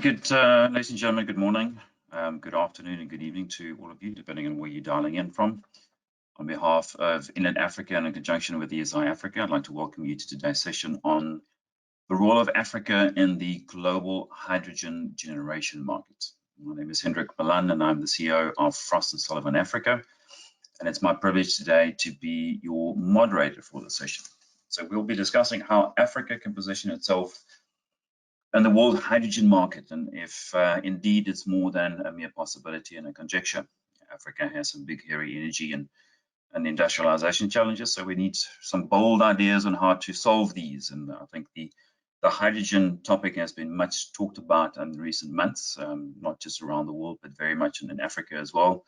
Ladies and gentlemen, good morning, good afternoon and good evening to all of you, depending on where you're dialing in from. On behalf of Enlit Africa and in conjunction with ESI Africa, I'd like to welcome you to today's session on the role of Africa in the global hydrogen generation market. My name is Hendrik Malan and I'm the CEO of Frost & Sullivan Africa. And it's my privilege today to be your moderator for the session. So we'll be discussing how Africa can position itself in the world hydrogen market, and if indeed it's more than a mere possibility and a conjecture. Africa has some big, hairy energy and industrialization challenges, so we need some bold ideas on how to solve these. And I think the hydrogen topic has been much talked about in recent months, not just around the world, but very much in Africa as well.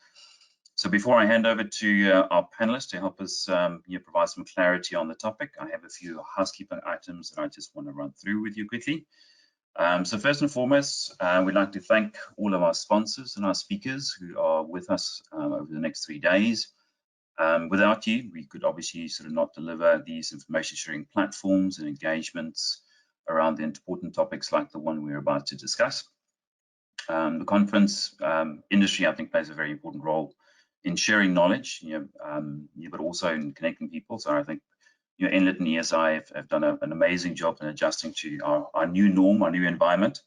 So before I hand over to our panelists to help us provide some clarity on the topic, I have a few housekeeping items that I just want to run through with you quickly. So first and foremost, we'd like to thank all of our sponsors and our speakers who are with us over the next 3 days. Without you, we could obviously sort of not deliver these information sharing platforms and engagements around the important topics like the one we're about to discuss. The conference industry, I think, plays a very important role in sharing knowledge, but also in connecting people. So I think Enlit and ESI have done an amazing job in adjusting to our new norm, our new environment.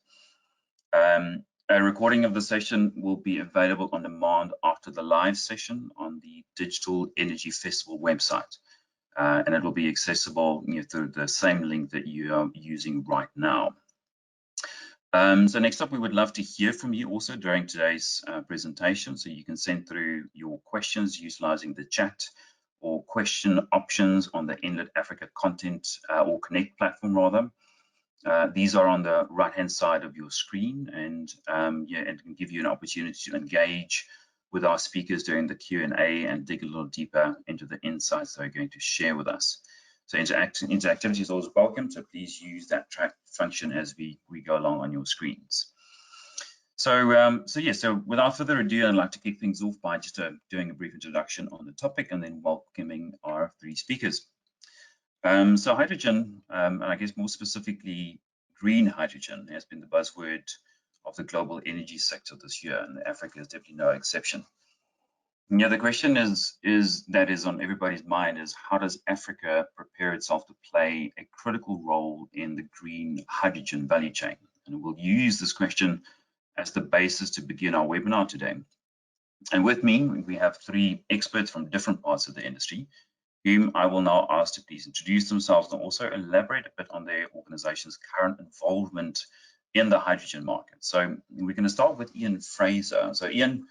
A recording of the session will be available on demand after the live session on the Digital Energy Festival website. And it will be accessible through the same link that you are using right now. So next up, we would love to hear from you also during today's presentation. So you can send through your questions utilizing the chat or question options on the Enlit Africa content or Connect platform rather. These are on the right-hand side of your screen, and it can give you an opportunity to engage with our speakers during the Q&A and dig a little deeper into the insights they're going to share with us. So interactivity is always welcome, so please use that track function as we go along on your screens. So without further ado, I'd like to kick things off by just doing a brief introduction on the topic and then welcoming our 3 speakers. So hydrogen, and I guess more specifically green hydrogen, has been the buzzword of the global energy sector this year, and Africa is definitely no exception. And the question that is on everybody's mind is, how does Africa prepare itself to play a critical role in the green hydrogen value chain? And we'll use this question as the basis to begin our webinar today. And with me, we have 3 experts from different parts of the industry, whom I will now ask to please introduce themselves and also elaborate a bit on their organization's current involvement in the hydrogen market. So we're going to start with Ian Fraser. So Ian,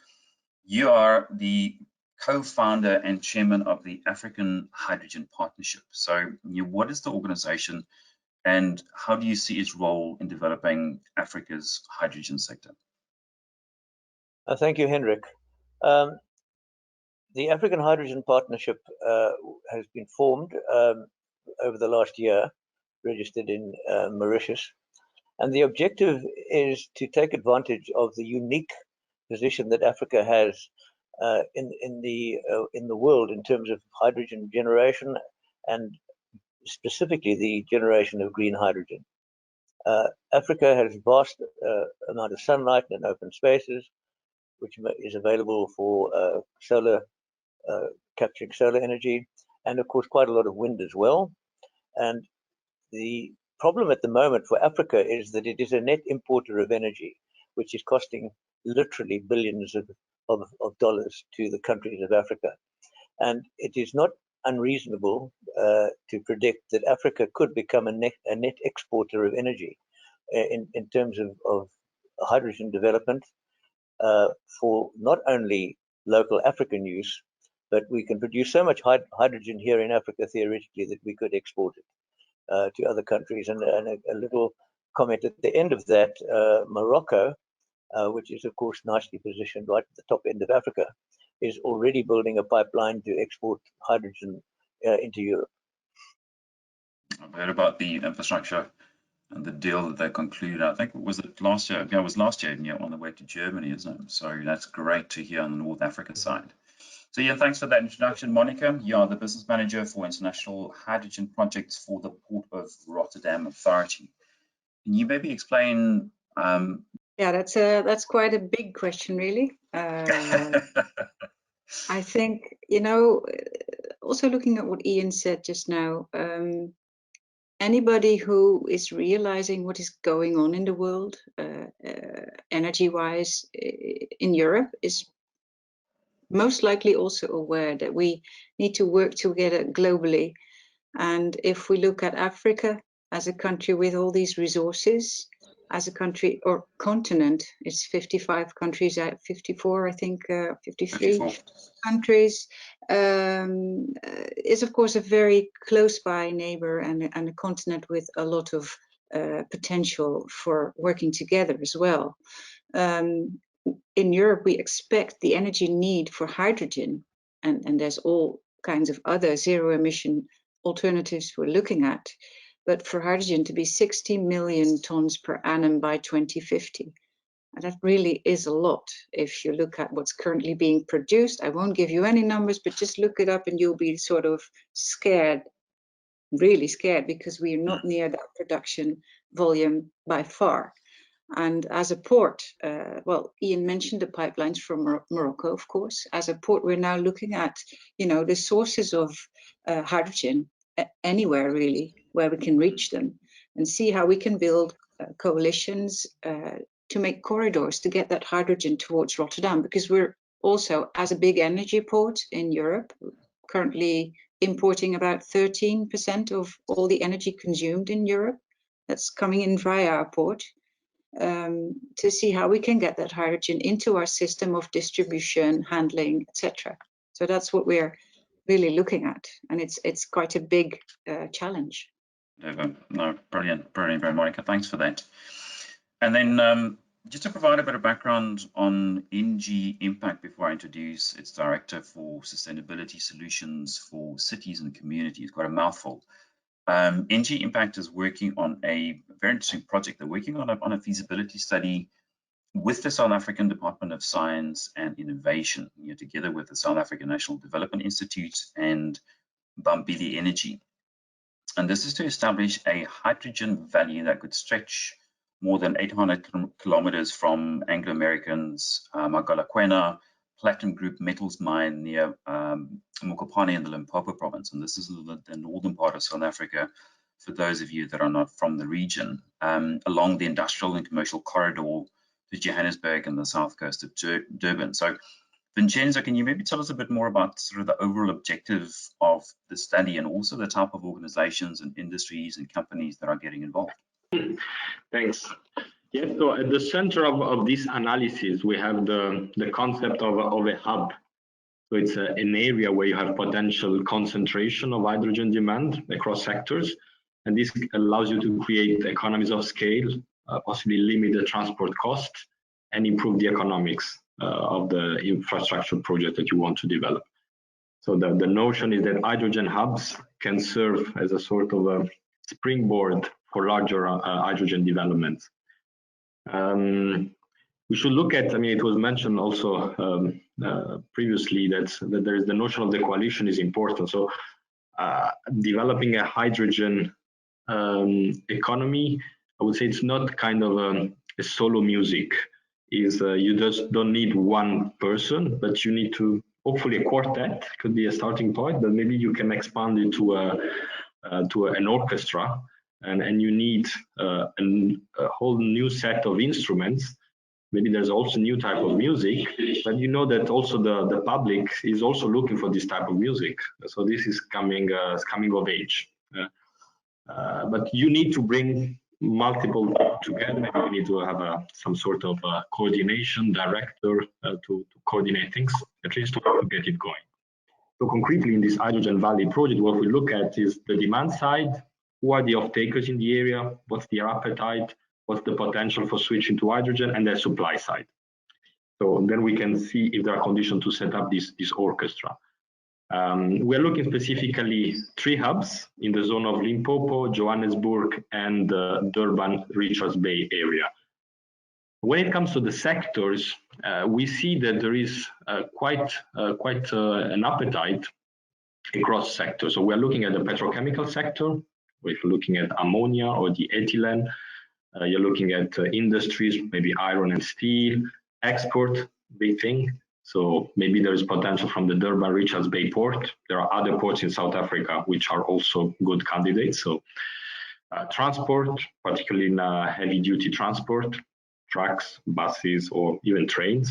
you are the co-founder and chairman of the African Hydrogen Partnership. So what is the organization and how do you see its role in developing Africa's hydrogen sector? Thank you, Hendrik. The African Hydrogen Partnership has been formed over the last year, registered in Mauritius. And the objective is to take advantage of the unique position that Africa has in the world in terms of hydrogen generation and specifically the generation of green hydrogen. Africa has a vast amount of sunlight and open spaces, which is available for capturing solar energy, and of course quite a lot of wind as well. And the problem at the moment for Africa is that it is a net importer of energy, which is costing literally billions of dollars to the countries of Africa. And it is not unreasonable to predict that Africa could become a net exporter of energy in terms of hydrogen development for not only local African use, but we can produce so much hydrogen here in Africa theoretically that we could export it to other countries. And a little comment at the end of that, Morocco, which is of course nicely positioned right at the top end of Africa, is already building a pipeline to export hydrogen into Europe. I've heard about the infrastructure and the deal that they concluded. I think was it last year? Yeah, it was last year. On the way to Germany, isn't it? So that's great to hear on the North Africa side. So yeah, thanks for that introduction, Monica. You are the business manager for international hydrogen projects for the Port of Rotterdam Authority. Can you maybe explain Yeah, that's quite a big question, really. I think, you know, also looking at what Ian said just now, anybody who is realizing what is going on in the world, energy-wise in Europe, is most likely also aware that we need to work together globally. And if we look at Africa as a country with all these resources, as a country or continent, it's 55 countries out 54, I think, 53 54. Countries, is of course a very close by neighbor and a continent with a lot of potential for working together as well. In Europe, we expect the energy need for hydrogen, and there's all kinds of other zero emission alternatives we're looking at, but for hydrogen to be 60 million tons per annum by 2050. And that really is a lot if you look at what's currently being produced. I won't give you any numbers, but just look it up and you'll be sort of scared, really scared, because we are not near that production volume by far. And as a port, well, Ian mentioned the pipelines from Morocco, of course. As a port, we're now looking at, you know, the sources of hydrogen anywhere really where we can reach them, and see how we can build coalitions to make corridors to get that hydrogen towards Rotterdam, because we're also, as a big energy port in Europe, currently importing about 13% of all the energy consumed in Europe. That's coming in via our port. To see how we can get that hydrogen into our system of distribution, handling, etc. So that's what we're really looking at, and it's quite a big challenge. No, brilliant, Monica. Thanks for that. And then just to provide a bit of background on ENGIE Impact before I introduce its Director for Sustainability Solutions for Cities and Communities, quite a mouthful. ENGIE Impact is working on a very interesting project. They're working on a feasibility study with the South African Department of Science and Innovation, you know, together with the South African National Development Institute and Bambili Energy. And this is to establish a hydrogen valley that could stretch more than 800 kilometers from Anglo American's Mogalakwena Platinum Group metals mine near Mokopane in the Limpopo province. And this is the northern part of South Africa, for those of you that are not from the region, along the industrial and commercial corridor to Johannesburg and the south coast of Durban. So Vincenzo, can you maybe tell us a bit more about sort of the overall objective of the study and also the type of organizations and industries and companies that are getting involved? Thanks. Yes, so at the center of this analysis, we have the concept of a hub. So it's an area where you have potential concentration of hydrogen demand across sectors. And this allows you to create economies of scale, possibly limit the transport cost, and improve the economics of the infrastructure project that you want to develop. So the notion is that hydrogen hubs can serve as a sort of a springboard for larger hydrogen developments. We should look at, I mean, it was mentioned also previously that there is the notion of the coalition is important. So developing a hydrogen economy, I would say it's not kind of a solo music. You just don't need one person, but you need to, hopefully a quartet could be a starting point, but maybe you can expand it to an orchestra, and you need a whole new set of instruments. Maybe there's also a new type of music, but you know that also the public is also looking for this type of music. So this is coming of age. But you need to bring multiple together. Maybe you need to have some sort of coordination director to coordinate things, at least to get it going. So concretely in this Hydrogen Valley project, what we look at is the demand side. Who are the off-takers in the area? What's their appetite? What's the potential for switching to hydrogen? And the supply side. So then we can see if there are conditions to set up this orchestra. We're looking specifically 3 hubs in the zone of Limpopo, Johannesburg, and the Durban Richards Bay area. When it comes to the sectors, we see that there is quite an appetite across sectors. So we're looking at the petrochemical sector, we're looking at ammonia or the ethylene, You're looking at industries, maybe iron and steel, export, big thing. So maybe there is potential from the Durban Richards Bay port. There are other ports in South Africa which are also good candidates. So transport, particularly in heavy duty transport, trucks, buses, or even trains.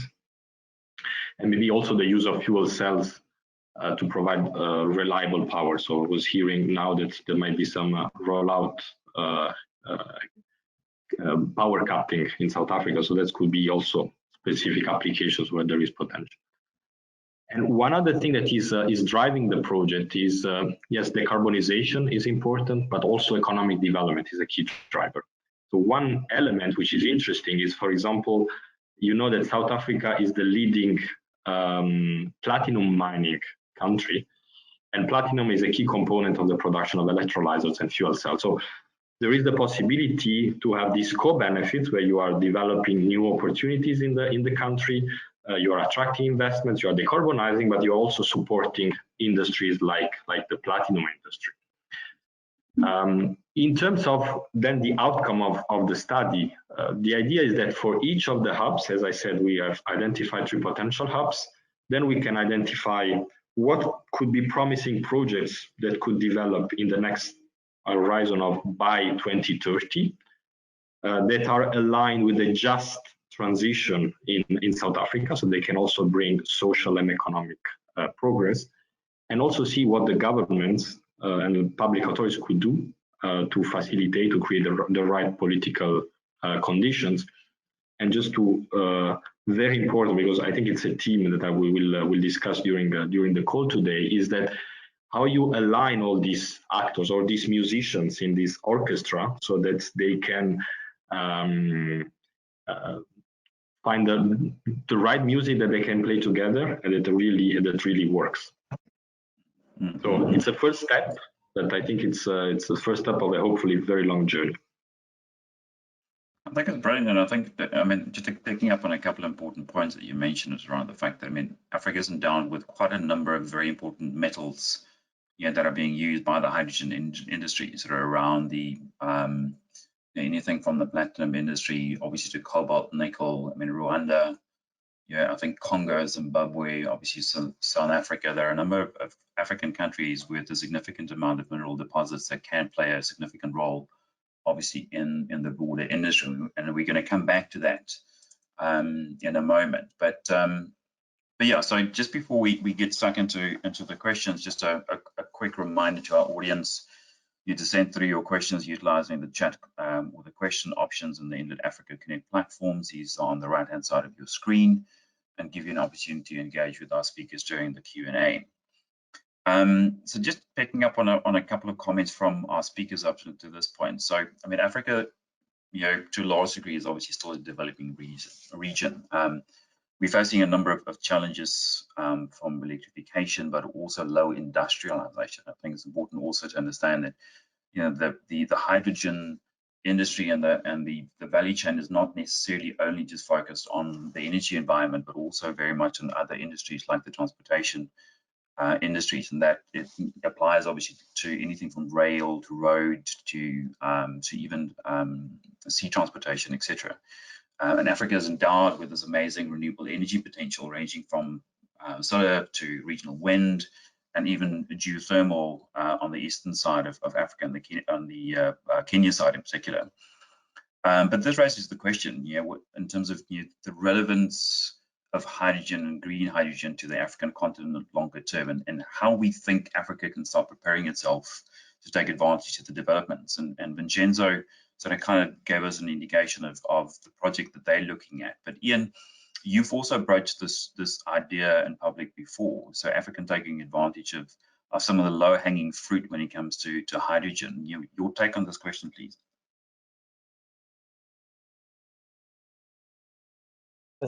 And maybe also the use of fuel cells to provide reliable power. So I was hearing now that there might be some rollout power cutting in South Africa. So that could be also specific applications where there is potential. And one other thing that is driving the project is, yes, decarbonization is important, but also economic development is a key driver. So one element which is interesting is, for example, you know that South Africa is the leading platinum mining country, and platinum is a key component of the production of electrolyzers and fuel cells. So there is the possibility to have these co-benefits where you are developing new opportunities in the country, you are attracting investments, you are decarbonizing, but you're also supporting industries like the platinum industry. In terms of then the outcome of the study, the idea is that for each of the hubs, as I said, we have identified 3 potential hubs. Then we can identify what could be promising projects that could develop in the next horizon of by 2030 that are aligned with the just transition in South Africa, so they can also bring social and economic progress, and also see what the governments and the public authorities could do to facilitate, to create the right political conditions. And just to very important, because I think it's a theme that we will discuss during the call today, is that how you align all these actors or these musicians in this orchestra so that they can find the right music that they can play together and that really works. So it's a first step, but I think it's the first step of a hopefully very long journey. I think it's brilliant, and I think that, I mean, just picking up on a couple of important points that you mentioned is around the fact that, I mean, Africa is endowed with quite a number of very important metals, that are being used by the hydrogen industry, sort of around the anything from the platinum industry, obviously, to cobalt, nickel. I mean, Rwanda, I think Congo, Zimbabwe, obviously South Africa. There are a number of African countries with a significant amount of mineral deposits that can play a significant role, obviously, in the broader industry, and we're going to come back to that in a moment. But yeah, so just before we get stuck into the questions, just a quick reminder to our audience, you to send through your questions utilizing the chat or the question options in the Enlit Africa Connect platforms. These are on the right-hand side of your screen and give you an opportunity to engage with our speakers during the Q&A. So just picking up on a couple of comments from our speakers up to this point. So, I mean, Africa, to a large degree is obviously still a developing region. We're facing a number of challenges from electrification, but also low industrialization. I think it's important also to understand that the hydrogen industry and the value chain is not necessarily only just focused on the energy environment, but also very much in other industries like the transportation industries, and that it applies obviously to anything from rail to road to even sea transportation, etc. And Africa is endowed with this amazing renewable energy potential, ranging from solar to regional wind, and even geothermal on the eastern side of Africa and the Kenya side in particular. But this raises the question, in terms of the relevance of hydrogen and green hydrogen to the African continent longer term, and how we think Africa can start preparing itself to take advantage of the developments. And Vincenzo sort of kind of gave us an indication of the project that they're looking at. But Ian, you've also broached this idea in public before, so African taking advantage of some of the low-hanging fruit when it comes to hydrogen. Your take on this question, please.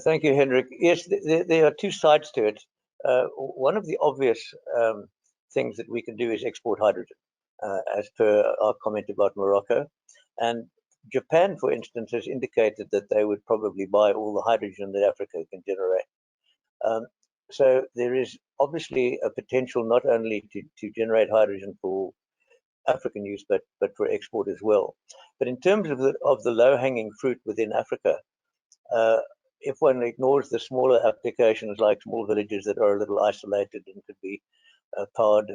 Thank you, Hendrik. Yes, there are 2 sides to it. One of the obvious things that we can do is export hydrogen, as per our comment about Morocco. And Japan, for instance, has indicated that they would probably buy all the hydrogen that Africa can generate. So there is obviously a potential not only to generate hydrogen for African use, but for export as well. But in terms of the low-hanging fruit within Africa, if one ignores the smaller applications like small villages that are a little isolated and could be powered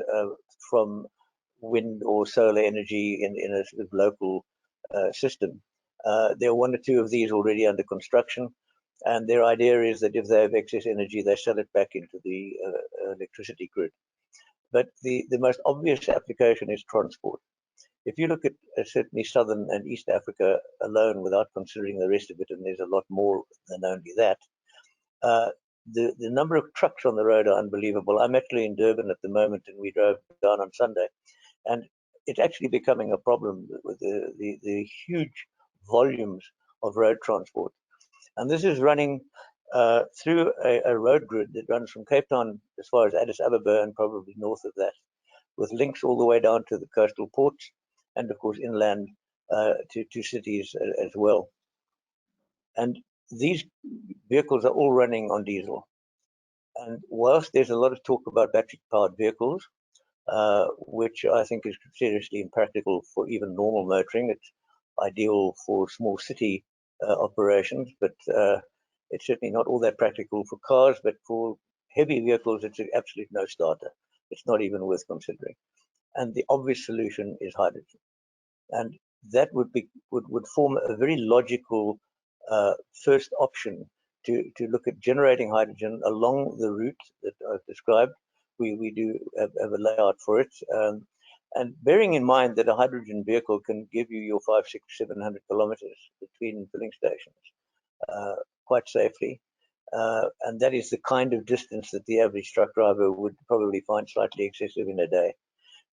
from wind or solar energy in a sort of local system, there are one or two of these already under construction, and their idea is that if they have excess energy, they sell it back into the electricity grid. But the most obvious application is transport. If you look at certainly Southern and East Africa alone, without considering the rest of it, and there's a lot more than only that, the number of trucks on the road are unbelievable. I'm actually in Durban at the moment, and we drove down on Sunday, and it's actually becoming a problem with the huge volumes of road transport. And this is running through a road grid that runs from Cape Town as far as Addis Ababa and probably north of that, with links all the way down to the coastal ports, and of course inland to cities as well. And these vehicles are all running on diesel. And whilst there's a lot of talk about battery-powered vehicles, which I think is seriously impractical for even normal motoring, it's ideal for small city operations, but it's certainly not all that practical for cars. But for heavy vehicles, it's an absolute no-starter. It's not even worth considering. And the obvious solution is hydrogen. And that would form a very logical first option to look at generating hydrogen along the route that I've described. We do have a layout for it. And bearing in mind that a hydrogen vehicle can give you your 500, 600, 700 kilometers between filling stations quite safely. And that is the kind of distance that the average truck driver would probably find slightly excessive in a day.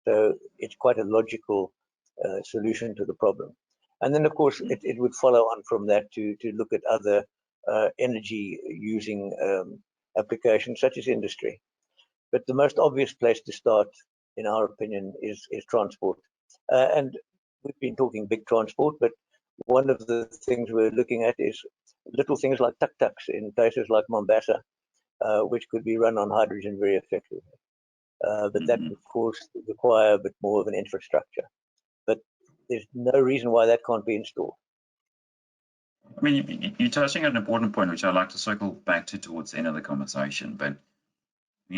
So it's quite a logical solution to the problem. And then, of course, it would follow on from that to look at other energy using applications such as industry. But the most obvious place to start, in our opinion, is transport. And we've been talking big transport, but one of the things we're looking at is little things like tuk-tuks in places like Mombasa, which could be run on hydrogen very effectively. But that, of course, would require a bit more of an infrastructure. But there's no reason why that can't be installed. I mean, you're touching on an important point, which I'd like to circle back to towards the end of the conversation. But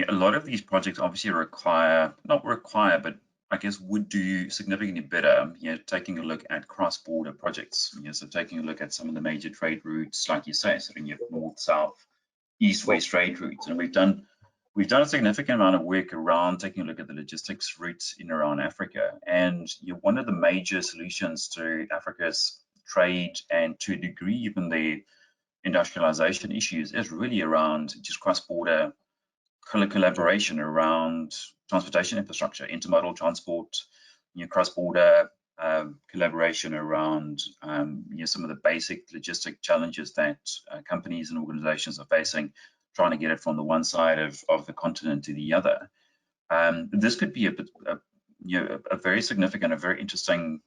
a lot of these projects obviously not require, but I guess would do significantly better, taking a look at cross-border projects. So taking a look at some of the major trade routes, like you say, so you have north, south, east, west trade routes. And we've done a significant amount of work around taking a look at the logistics routes in and around Africa. And one of the major solutions to Africa's trade, and to a degree even the industrialization issues, is really around just cross-border collaboration around transportation infrastructure, intermodal transport, cross-border collaboration around some of the basic logistic challenges that companies and organizations are facing, trying to get it from the one side of the continent to the other. This could be a very significant, a very interesting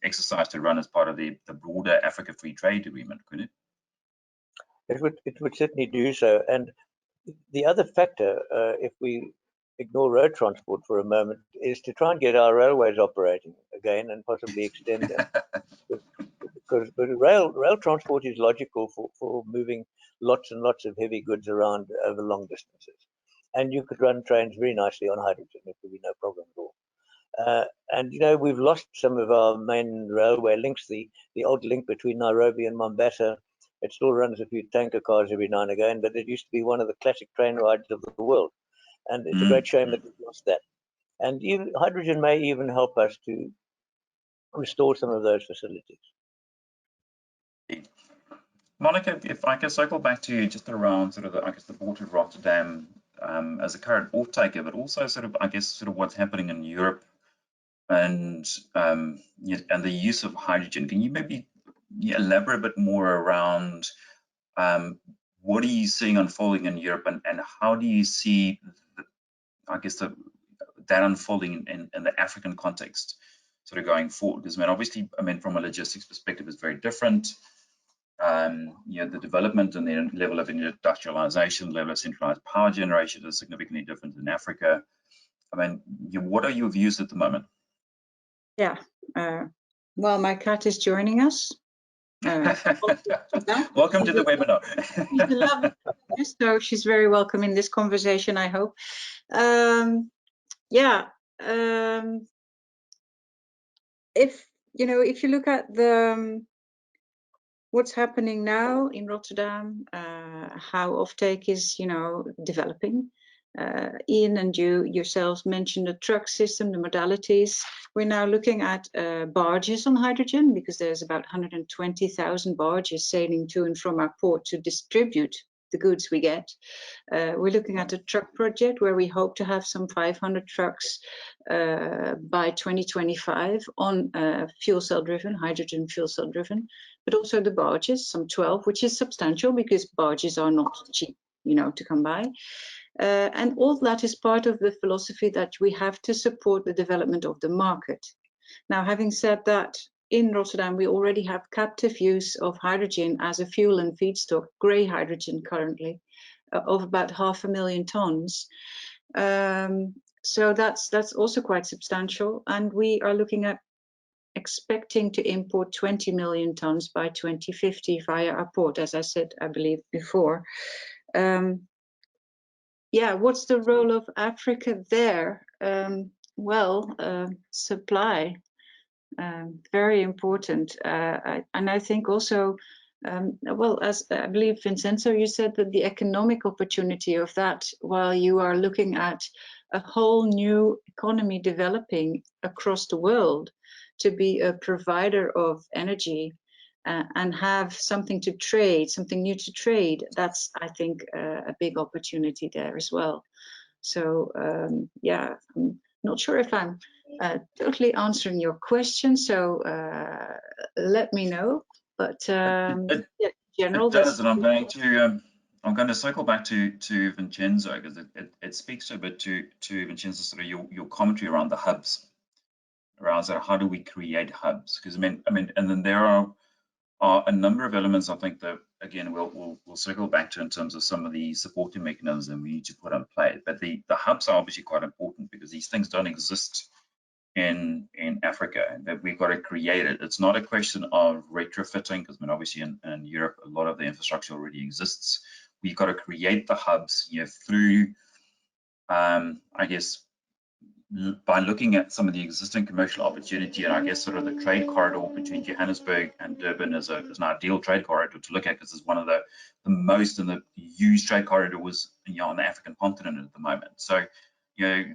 exercise to run as part of the broader Africa Free Trade Agreement, could it? It would certainly do so. And the other factor, if we ignore road transport for a moment, is to try and get our railways operating again and possibly extend them. Because rail transport is logical for moving lots and lots of heavy goods around over long distances. And you could run trains very nicely on hydrogen. There would be no problem at all. And we've lost some of our main railway links. The old link between Nairobi and Mombasa, it still runs a few tanker cars every now and again, but it used to be one of the classic train rides of the world. And it's a great shame that we've lost that. And hydrogen may even help us to restore some of those facilities. Monica, if I can circle back to you just around sort of the port of Rotterdam as a current off-taker, but also sort of what's happening in Europe and the use of hydrogen. Can you maybe elaborate a bit more around what are you seeing unfolding in Europe, and how do you see that unfolding in the African context sort of going forward? Because obviously, from a logistics perspective, it's very different. The development and the level of industrialization, level of centralized power generation is significantly different in Africa. What are your views at the moment? Yeah. Well, my cat is joining us. Welcome to the webinar. She's a lovely cat, so she's very welcome in this conversation, I hope. Yeah. If you look at the what's happening now in Rotterdam, how offtake is, developing. Ian and you yourselves mentioned the truck system, the modalities. We're now looking at barges on hydrogen, because there's about 120,000 barges sailing to and from our port to distribute the goods we get. We're looking at a truck project where we hope to have some 500 trucks by 2025 on fuel cell driven, hydrogen fuel cell driven, but also the barges, some 12, which is substantial because barges are not cheap, to come by. And all that is part of the philosophy that we have to support the development of the market. Now, having said that, in Rotterdam, we already have captive use of hydrogen as a fuel and feedstock, grey hydrogen currently, of about 500,000 tons. So that's also quite substantial. And we are looking at expecting to import 20 million tons by 2050 via our port, as I said, I believe, before. Yeah, what's the role of Africa there? Supply, very important. And I think also, as I believe, Vincenzo, you said that the economic opportunity of that, while you are looking at a whole new economy developing across the world to be a provider of energy, and have something to trade, something new to trade, that's, I think, a big opportunity there as well. So, yeah, I'm not sure if I'm totally answering your question, so let me know. But yeah, in general, it does, and I'm going to circle back to Vincenzo, because it speaks a bit to Vincenzo, sort of your commentary around the hubs, around sort of how do we create hubs? Because I mean, and then there are a number of elements, I think, that again we'll circle back to in terms of some of the supporting mechanisms we need to put in place. But the hubs are obviously quite important, because these things don't exist in Africa, and that we've got to create it. It's not a question of retrofitting, because I mean, obviously in Europe a lot of the infrastructure already exists. We've got to create the hubs, through I guess by looking at some of the existing commercial opportunity, and I guess sort of the trade corridor between Johannesburg and Durban is an ideal trade corridor to look at, because it's one of the most and the used trade corridors on the African continent at the moment. So,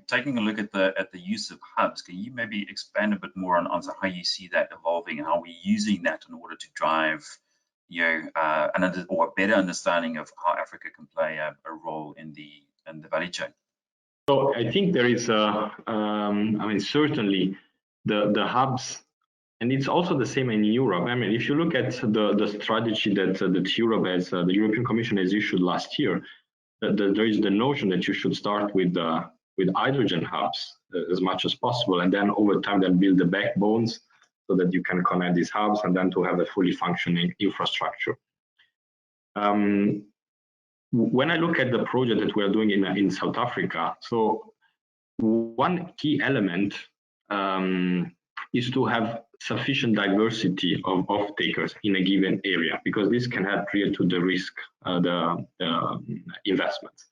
taking a look at the use of hubs, can you maybe expand a bit more on how you see that evolving and how we're using that in order to drive or a better understanding of how Africa can play a role in the value chain? So I think there is, I mean, certainly the hubs, and it's also the same in Europe. I mean, if you look at the strategy that Europe has, the European Commission has issued last year, there is the notion that you should start with hydrogen hubs as much as possible, and then over time then build the backbones so that you can connect these hubs, and then to have a fully functioning infrastructure. When I look at the project that we are doing in South Africa, so one key element is to have sufficient diversity of off-takers in a given area, because this can help really to de-risk the investments.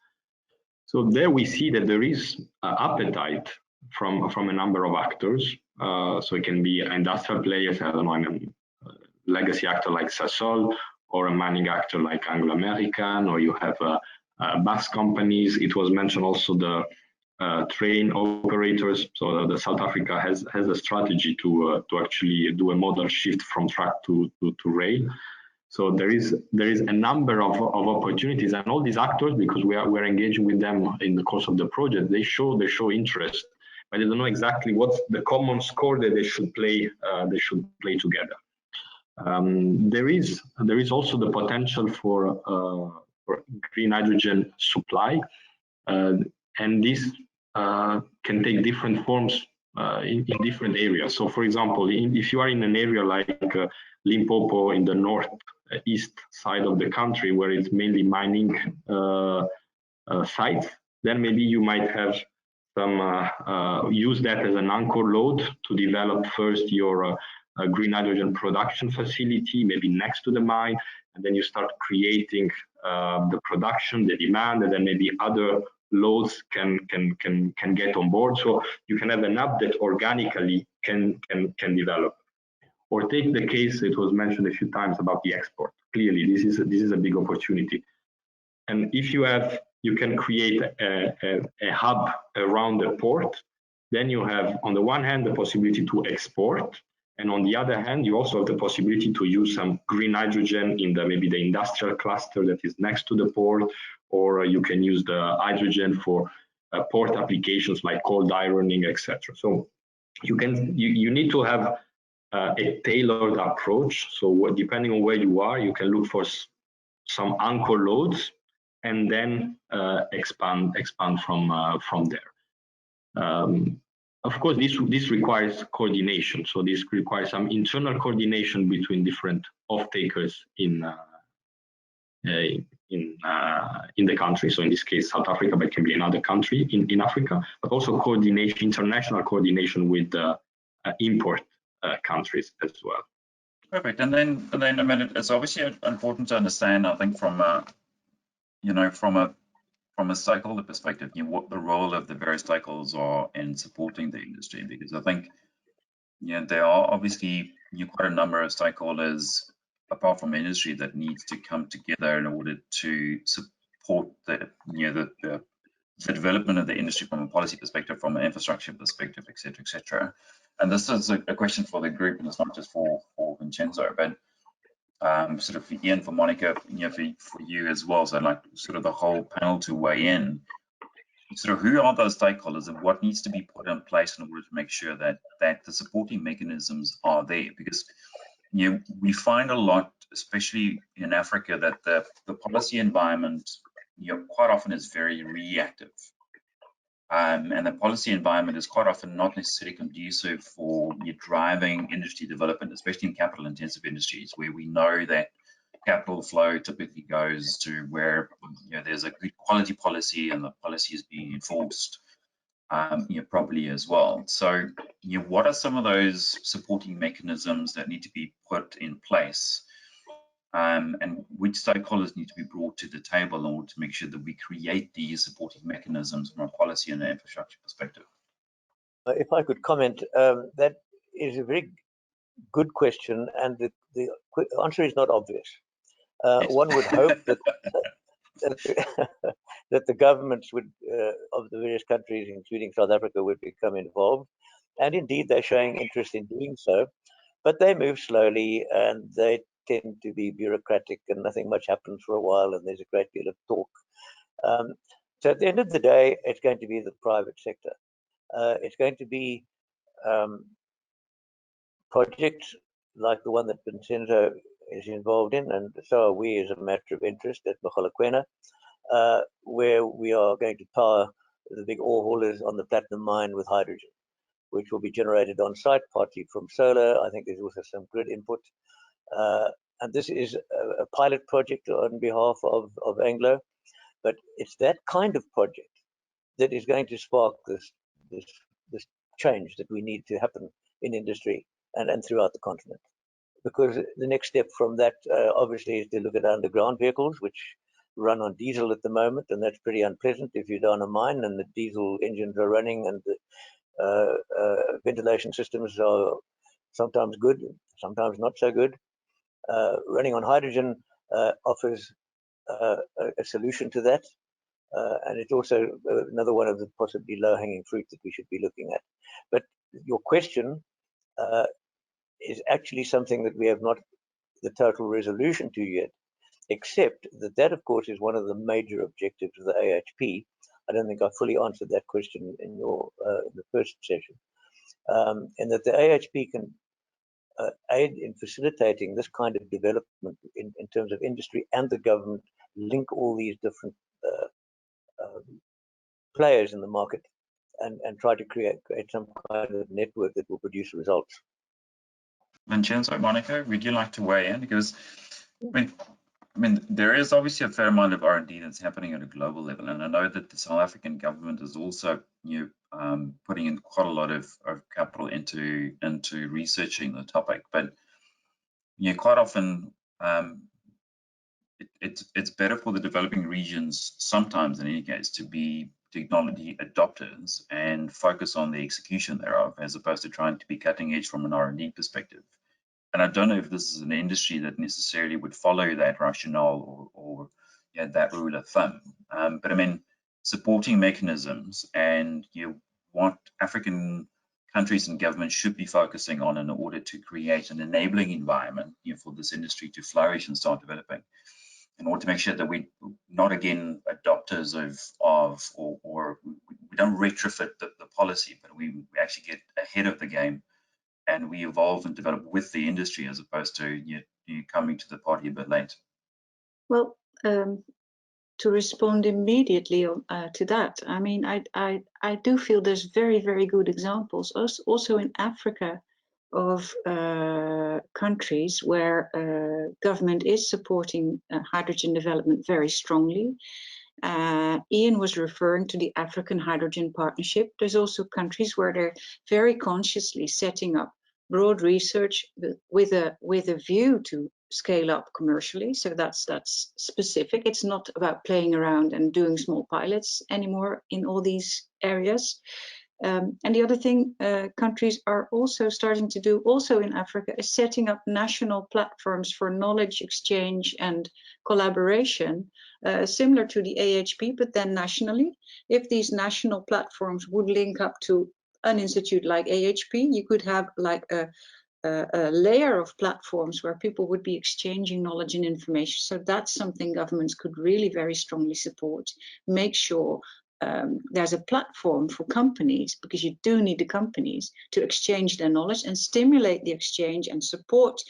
So there we see that there is appetite from a number of actors. So it can be industrial players, I don't know, a legacy actor like Sasol, or a mining actor like Anglo American, or you have bus companies. It was mentioned also the train operators. So the South Africa has a strategy to actually do a modal shift from truck to rail. So there is a number of opportunities, and all these actors, because we're engaging with them in the course of the project, they show interest, but they don't know exactly what's the common score that they should play together. There is also the potential for green hydrogen supply, and this can take different forms in different areas. So, for example, if you are in an area like Limpopo in the northeast side of the country, where it's mainly mining sites, then maybe you might have use that as an anchor load to develop first your green hydrogen production facility, maybe next to the mine, and then you start creating the production, the demand, and then maybe other loads can get on board. So you can have an hub that organically can develop. Or take the case, it was mentioned a few times about the export. Clearly, this is a big opportunity. And if you can create a hub around the port, then you have, on the one hand, the possibility to export, and on the other hand, you also have the possibility to use some green hydrogen in maybe the industrial cluster that is next to the port, or you can use the hydrogen for port applications like cold ironing, etc. So you need to have a tailored approach. So depending on where you are, you can look for some anchor loads and then expand from there. Of course, this requires coordination. So this requires some internal coordination between different off-takers in the country. So in this case, South Africa, but it can be another country in Africa, but also coordination, international coordination with the import countries as well. Perfect. And then I mean, it's obviously important to understand, I think, from a stakeholder perspective, what the role of the various stakeholders are in supporting the industry, because I think there are obviously quite a number of stakeholders apart from industry that needs to come together in order to support the development of the industry from a policy perspective, from an infrastructure perspective, etc., etc. And this is a question for the group, and it's not just for Vincenzo, but sort of for Ian, for Monica, for you as well. So I'd like sort of the whole panel to weigh in. Sort of who are those stakeholders and what needs to be put in place in order to make sure that the supporting mechanisms are there? Because we find a lot, especially in Africa, that the policy environment quite often is very reactive. And the policy environment is quite often not necessarily conducive for driving industry development, especially in capital-intensive industries, where we know that capital flow typically goes to where there's a good quality policy and the policy is being enforced properly as well. So what are some of those supporting mechanisms that need to be put in place? And which stakeholders need to be brought to the table in order to make sure that we create these supporting mechanisms from a policy and an infrastructure perspective? If I could comment, that is a very good question, and the answer is not obvious. One would hope that that the governments would of the various countries, including South Africa, would become involved, and indeed they're showing interest in doing so, but they move slowly and they tend to be bureaucratic, and nothing much happens for a while, and there's a great deal of talk. So at the end of the day, it's going to be the private sector. It's going to be projects like the one that Vincenzo is involved in, and so are we as a matter of interest at Mogalakwena, where we are going to power the big ore haulers on the platinum mine with hydrogen, which will be generated on site, partly from solar. I think there's also some grid input. And this is a pilot project on behalf of Anglo, but it's that kind of project that is going to spark this change that we need to happen in industry and throughout the continent. Because the next step from that, obviously, is to look at underground vehicles, which run on diesel at the moment, and that's pretty unpleasant if you're down a mine and the diesel engines are running and the ventilation systems are sometimes good, sometimes not so good. Running on hydrogen offers a solution to that, and it's also another one of the possibly low-hanging fruit that we should be looking at. But your question is actually something that we have not the total resolution to yet, except that of course is one of the major objectives of the AHP. I don't think I fully answered that question in your the first session, and that the AHP can aid in facilitating this kind of development in terms of industry and the government, link all these different players in the market and try to create some kind of network that will produce results. Vincenzo, Monica, would you like to weigh in? Because I mean, I mean, there is obviously a fair amount of R&D that's happening at a global level, and I know that the South African government is also, putting in quite a lot of capital into researching the topic. But quite often, it's better for the developing regions sometimes, in any case, to be technology adopters and focus on the execution thereof, as opposed to trying to be cutting edge from an R&D perspective. And I don't know if this is an industry that necessarily would follow that rationale or that rule of thumb. But I mean, supporting mechanisms and what African countries and governments should be focusing on in order to create an enabling environment for this industry to flourish and start developing, in order to make sure that we're not again adopters or we don't retrofit the policy, but we actually get ahead of the game and we evolve and develop with the industry, as opposed to you coming to the party a bit late. Well, to respond immediately to that, I mean, I do feel there's very, very good examples also in Africa of countries where government is supporting hydrogen development very strongly. Ian was referring to the African Hydrogen Partnership. There's also countries where they're very consciously setting up broad research with a view to scale up commercially. So that's specific. It's not about playing around and doing small pilots anymore in all these areas. And the other thing countries are also starting to do, also in Africa, is setting up national platforms for knowledge exchange and collaboration, similar to the AHP, but then nationally. If these national platforms would link up to an institute like AHP, you could have like a layer of platforms where people would be exchanging knowledge and information. So that's something governments could really very strongly support. Make sure there's a platform for companies, because you do need the companies to exchange their knowledge and stimulate the exchange and support,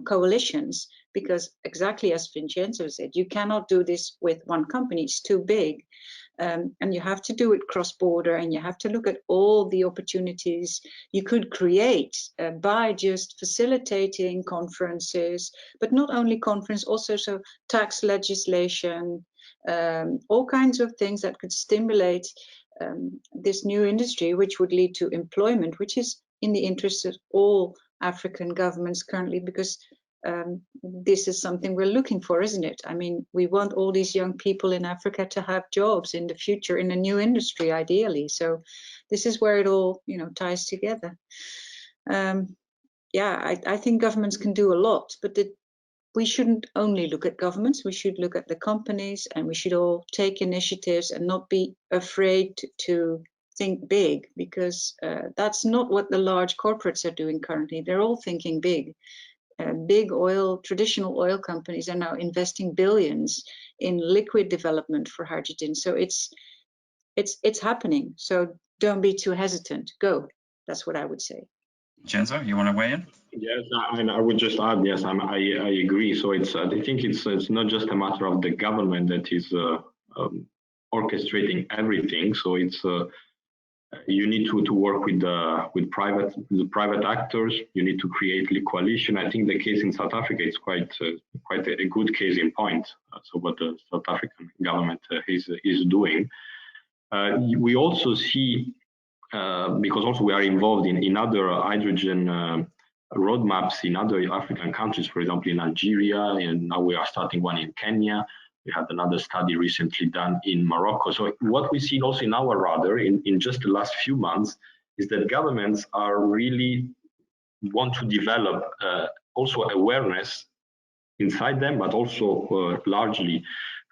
coalitions, because exactly as Vincenzo said, you cannot do this with one company, it's too big. And you have to do it cross-border, and you have to look at all the opportunities you could create by just facilitating conferences, but not only conference, also so tax legislation, all kinds of things that could stimulate this new industry, which would lead to employment, which is in the interest of all African governments currently, because this is something we're looking for, isn't it? I mean, we want all these young people in Africa to have jobs in the future in a new industry, ideally. So this is where it all, ties together. I think governments can do a lot, but we shouldn't only look at governments. We should look at the companies, and we should all take initiatives and not be afraid to think big, because that's not what the large corporates are doing currently. They're all thinking big. Big traditional oil companies are now investing billions in liquid development for hydrogen. So it's happening. So don't be too hesitant. Go. That's what I would say. Vincenzo, you want to weigh in? Yes, I would just add, yes, I agree. So I think it's not just a matter of the government that is orchestrating everything. So it's you need to work with private actors. You need to create a coalition. I think the case in South Africa is quite a good case in point. So what the South African government is doing. We also see, because also we are involved in other hydrogen roadmaps in other African countries, for example in Algeria, and now we are starting one in Kenya. We had another study recently done in Morocco. So what we see also in our radar in just the last few months is that governments are really want to develop also awareness inside them, but also largely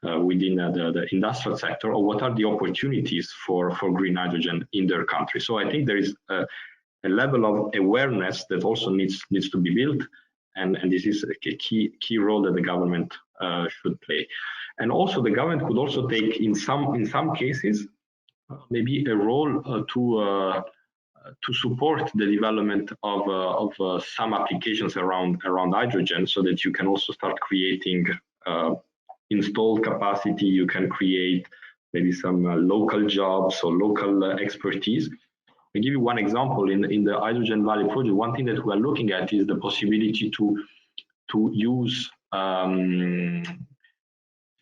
within the industrial sector, of what are the opportunities for green hydrogen in their country. So I think there is a level of awareness that also needs to be built, and this is a key role that the government should play. And also the government could also take in some cases maybe a role to support the development of some applications around hydrogen, so that you can also start creating installed capacity. You can create maybe some local jobs or local expertise. I'll give you one example. In the Hydrogen Valley project, one thing that we are looking at is the possibility to use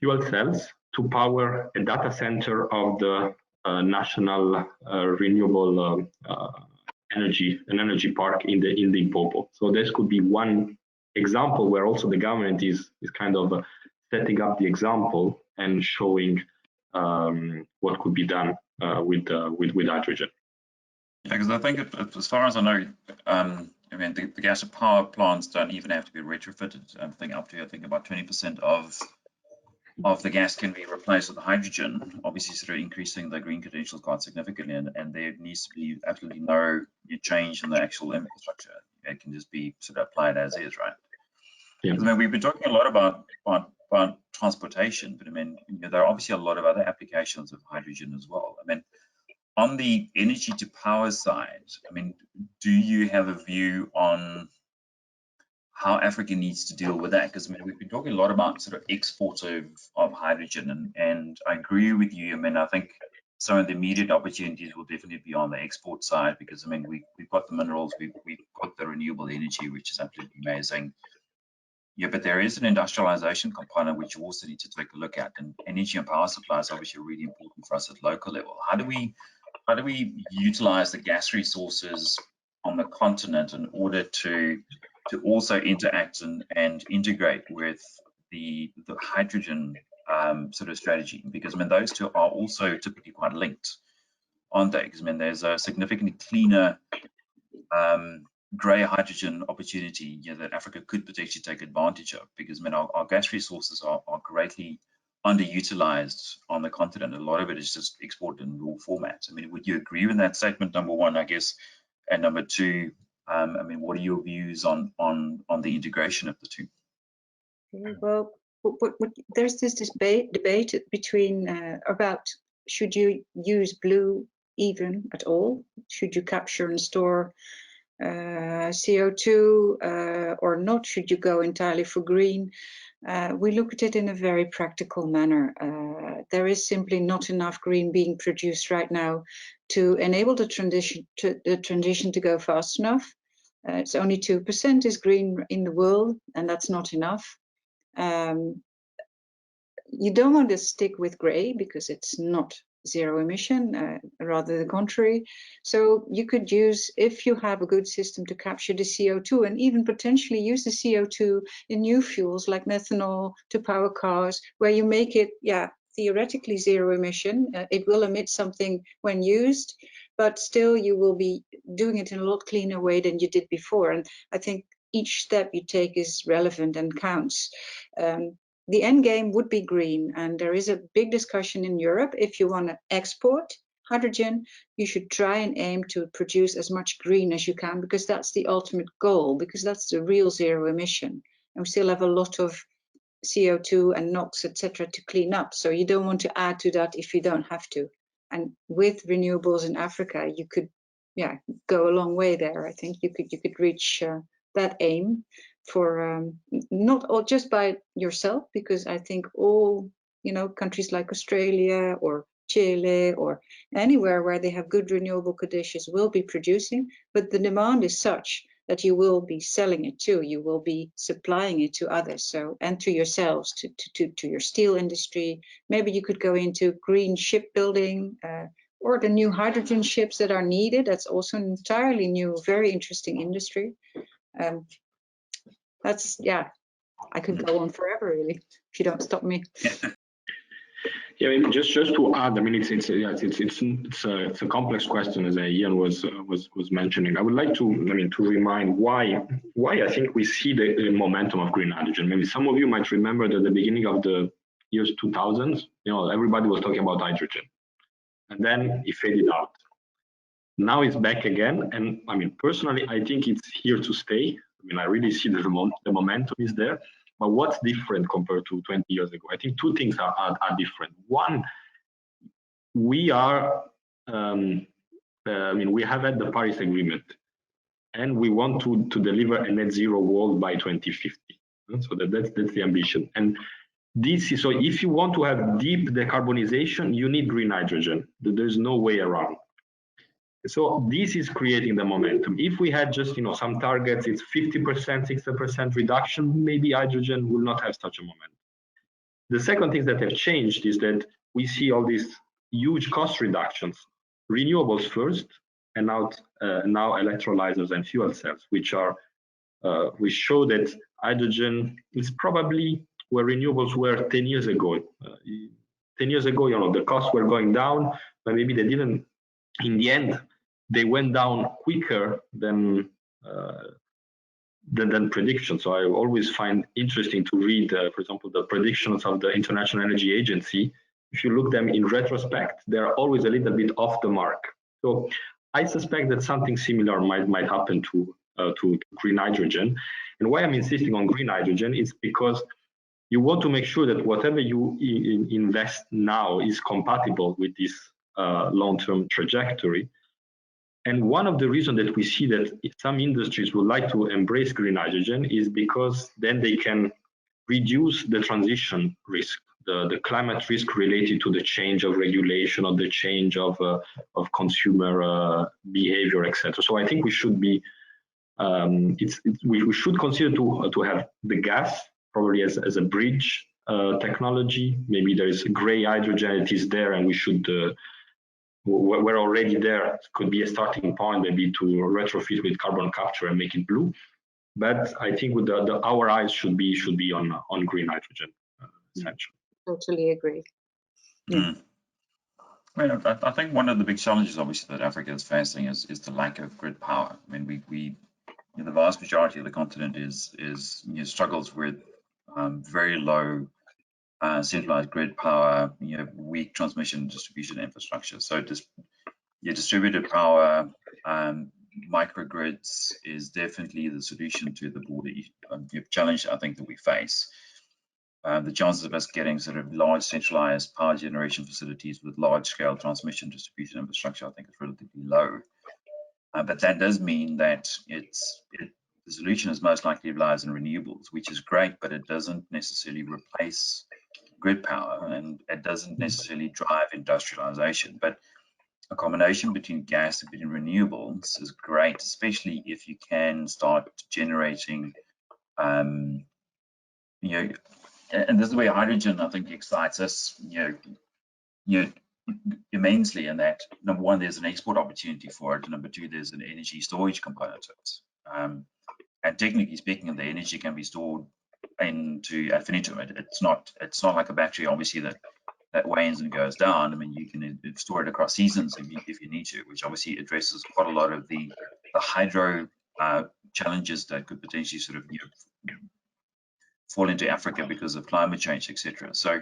fuel cells to power a data center of the national renewable energy park in the Limpopo. So this could be one example where also the government is kind of setting up the example and showing what could be done with hydrogen. Yeah, because I think as far as I know, I mean the gas to power plants don't even have to be retrofitted. I think up to about 20% of the gas can be replaced with hydrogen, obviously sort of increasing the green credentials quite significantly, and there needs to be absolutely no change in the actual infrastructure. It can just be sort of applied as is, right? Yeah. I mean, we've been talking a lot about transportation, but I mean, there are obviously a lot of other applications of hydrogen as well. I mean, on the energy to power side, I mean, do you have a view on how Africa needs to deal with that? Because I mean, we've been talking a lot about sort of export of hydrogen, and I agree with you. I mean, I think some of the immediate opportunities will definitely be on the export side, because I mean, we've got the minerals, we've got the renewable energy, which is absolutely amazing. Yeah, but there is an industrialization component which you also need to take a look at, and energy and power supply is obviously really important for us at local level. How do we utilize the gas resources on the continent in order to also interact and integrate with the hydrogen sort of strategy? Because I mean, those two are also typically quite linked, aren't they? Because I mean, there's a significantly cleaner grey hydrogen opportunity that Africa could potentially take advantage of, because I mean, our gas resources are greatly underutilized on the continent. A lot of it is just exported in raw formats. I mean, would you agree with that statement, number one, I guess, and number two, I mean, what are your views on the integration of the two? Well, there's this debate between about should you use blue even at all? Should you capture and store CO2 or not? Should you go entirely for green? We look at it in a very practical manner. There is simply not enough green being produced right now to enable the transition to go fast enough. It's only 2% is green in the world, and that's not enough. You don't want to stick with grey because it's not zero emission, rather the contrary. So you could use, if you have a good system to capture the CO2 and even potentially use the CO2 in new fuels like methanol to power cars, where you make it, yeah, theoretically zero emission. It will emit something when used, but still you will be doing it in a lot cleaner way than you did before. And I think each step you take is relevant and counts. The end game would be green, and there is a big discussion in Europe. If you want to export hydrogen, you should try and aim to produce as much green as you can, because that's the ultimate goal, because that's the real zero emission. And we still have a lot of CO2 and NOx, etc., to clean up. So you don't want to add to that if you don't have to. And with renewables in Africa, you could, yeah, go a long way there. I think you could reach that aim for not all just by yourself, because I think all, you know, countries like Australia or Chile or anywhere where they have good renewable conditions will be producing, but the demand is such that you will be selling it too. You will be supplying it to others, so, and to yourselves, to your steel industry. Maybe you could go into green shipbuilding or the new hydrogen ships that are needed. That's also an entirely new, very interesting industry. That's, yeah, I could go on forever really if you don't stop me. Yeah, I mean, just to add, I mean, it's a complex question, as Ian was mentioning. I would like to, I mean, to remind why I think we see the momentum of green hydrogen. Maybe some of you might remember that at the beginning of the years 2000s, you know, everybody was talking about hydrogen, and then it faded out. Now it's back again, and I mean, personally, I think it's here to stay. I mean, I really see the momentum is there. But what's different compared to 20 years ago? I think two things are different. One, we are, I mean, we have had the Paris Agreement, and we want to deliver a net zero world by 2050. So that's the ambition. And this is, so if you want to have deep decarbonization, you need green hydrogen. There's no way around. So this is creating the momentum. If we had just, you know, some targets, it's 50%, 60% reduction, maybe hydrogen will not have such a momentum. The second thing that have changed is that we see all these huge cost reductions, renewables first, and now electrolyzers and fuel cells, which show that hydrogen is probably where renewables were 10 years ago. 10 years ago, the costs were going down, but maybe they didn't. In the end, they went down quicker than predictions. So I always find interesting to read, for example, the predictions of the International Energy Agency. If you look them in retrospect, they're always a little bit off the mark. So I suspect that something similar might happen to green hydrogen. And why I'm insisting on green hydrogen is because you want to make sure that whatever you invest now is compatible with this long-term trajectory. And one of the reasons that we see that some industries would like to embrace green hydrogen is because then they can reduce the transition risk, the climate risk related to the change of regulation or the change of consumer behavior, etc. So I think we should be, we should consider to have the gas probably as a bridge technology. Maybe there is gray hydrogen, it is there, and we should. We're already there. It could be a starting point, maybe to retrofit with carbon capture and make it blue. But I think with our eyes should be on green hydrogen, essentially. Totally agree. Yeah. I mean, I think one of the big challenges, obviously, that Africa is facing is the lack of grid power. I mean, we the vast majority of the continent struggles with very low centralized grid power, weak transmission and distribution infrastructure. So just distributed power, microgrids is definitely the solution to the broader challenge I think that we face. The chances of us getting sort of large centralized power generation facilities with large scale transmission distribution infrastructure, I think is relatively low. But that does mean that the solution is most likely relies on renewables, which is great, but it doesn't necessarily replace grid power, and it doesn't necessarily drive industrialization. But a combination between gas and between renewables is great, especially if you can start generating, and this is where hydrogen, I think, excites us, immensely, in that number one, there's an export opportunity for it, and number two, there's an energy storage component to it. And technically speaking, the energy can be stored into ad infinitum. It's not like a battery, obviously, that wanes and goes down. I mean, you can store it across seasons if you need to, which obviously addresses quite a lot of the hydro challenges that could potentially sort of fall into Africa because of climate change, etc. So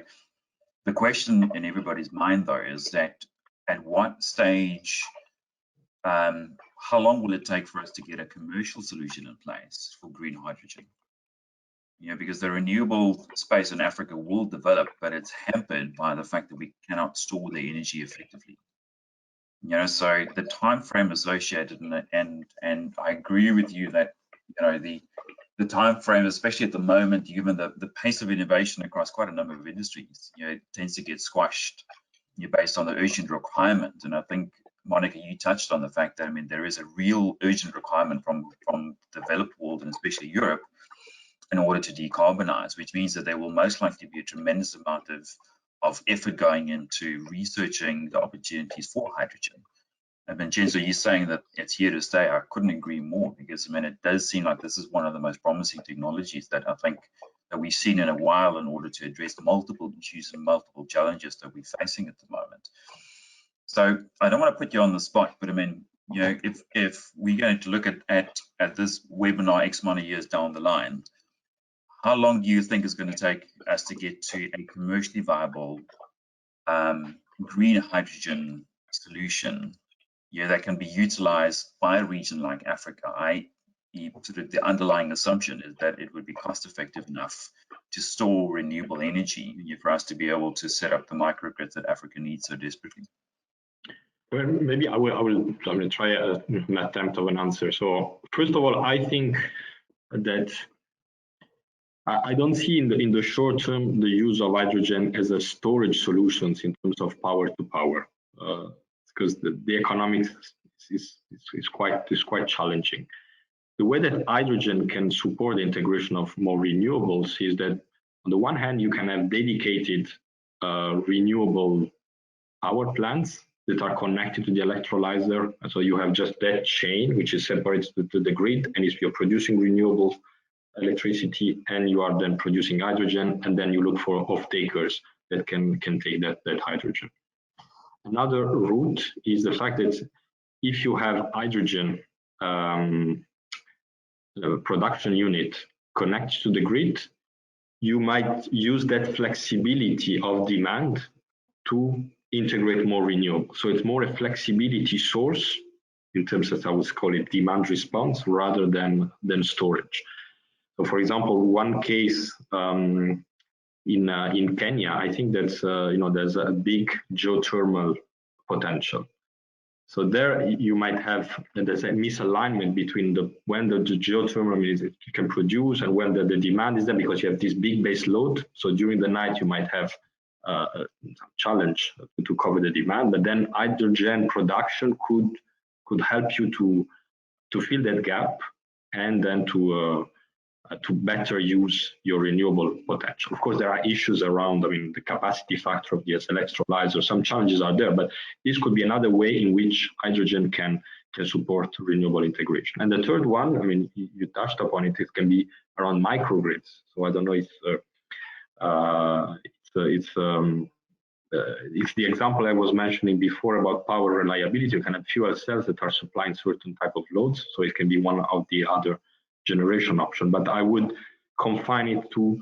the question in everybody's mind, though, is that at what stage, how long will it take for us to get a commercial solution in place for green hydrogen? Because the renewable space in Africa will develop, but it's hampered by the fact that we cannot store the energy effectively. So the time frame associated, and I agree with you that the time frame, especially at the moment, given the pace of innovation across quite a number of industries, it tends to get squashed based on the urgent requirement. And I think, Monica, you touched on the fact that, I mean, there is a real urgent requirement from the developed world, and especially Europe, in order to decarbonize, which means that there will most likely be a tremendous amount of effort going into researching the opportunities for hydrogen. And Vincenzo, you're saying that it's here to stay. I couldn't agree more, because I mean, it does seem like this is one of the most promising technologies that I think that we've seen in a while in order to address multiple issues and multiple challenges that we're facing at the moment. So I don't want to put you on the spot, but I mean, if we're going to look at this webinar X amount of years down the line, how long do you think it's going to take us to get to a commercially viable green hydrogen solution that can be utilized by a region like Africa? The underlying assumption is that it would be cost effective enough to store renewable energy for us to be able to set up the microgrids that Africa needs so desperately. Well, maybe I will try an attempt of an answer. So first of all, I think that I don't see in the short term the use of hydrogen as a storage solutions in terms of power to power, because the economics is quite challenging. The way that hydrogen can support the integration of more renewables is that On the one hand, you can have dedicated renewable power plants that are connected to the electrolyzer. So you have just that chain, which is separated to the grid. And if you're producing renewable electricity and you are then producing hydrogen, and then you look for off-takers that can take that hydrogen. Another route is the fact that if you have hydrogen production unit connected to the grid, you might use that flexibility of demand to integrate more renewable. So it's more a flexibility source in terms of, I would call it, demand response rather than storage. So for example, one case in Kenya, I think that's there's a big geothermal potential. So there you might have there's a misalignment between when the geothermal it can produce and when the demand is there, because you have this big base load. So during the night you might have a challenge to cover the demand, but then hydrogen production could help you to fill that gap and then to better use your renewable potential. Of course, there are issues around, the capacity factor of the electrolyzer. Some challenges are there, but this could be another way in which hydrogen can support renewable integration. And the third one, you touched upon it, it can be around microgrids. So I don't know if it's the example I was mentioning before about power reliability. You can have fuel cells that are supplying certain type of loads, so it can be one of the other generation option, but I would confine it to